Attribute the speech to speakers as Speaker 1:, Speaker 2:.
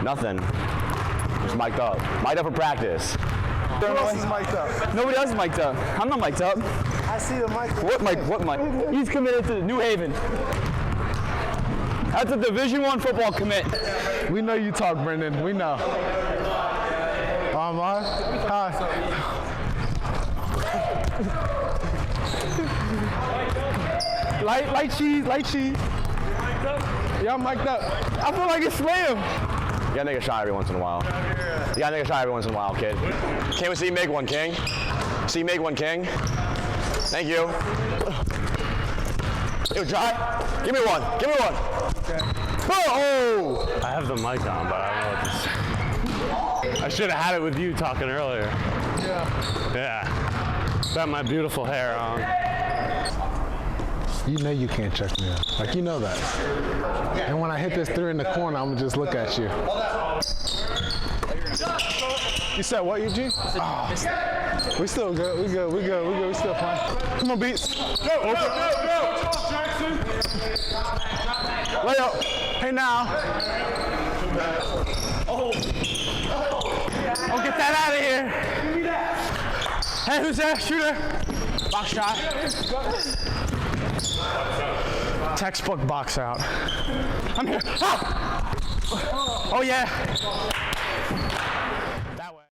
Speaker 1: Nothing. Just mic'd up. Mic'd up for practice.
Speaker 2: Who else is mic'd up?
Speaker 3: Nobody else is mic'd up. I'm not mic'd up.
Speaker 2: I see the mic.
Speaker 3: What mic? What mic? He's committed to New Haven. That's a Division I football commit.
Speaker 2: We know you talk, Brendan. We know. Hi. Light cheese. Y'all mic'd up. I feel like it's slam.
Speaker 1: You gotta make a shot every once in a while. You gotta make a shot every once in a while, kid. Can't we see you make one, King? See you make one, King? Thank you. Yo, try. Give me one. Give me one.
Speaker 2: Okay.
Speaker 1: Oh!
Speaker 4: I have the mic on, but I don't know what to say. I should have had it with you talking earlier. Yeah. Got my beautiful hair on.
Speaker 2: You know you can't check me out. Like, you know that. And when I hit this three in the corner, I'm gonna just look at you. You said what, Eugene? Oh. We still good. We still playing. Come on, Beats. Go. Jackson. Layup. Hey, now. Oh, get that out of here. Give me that. Hey, who's that? Shooter. Box shot. Textbook box out. I'm here. Ah! Oh, yeah.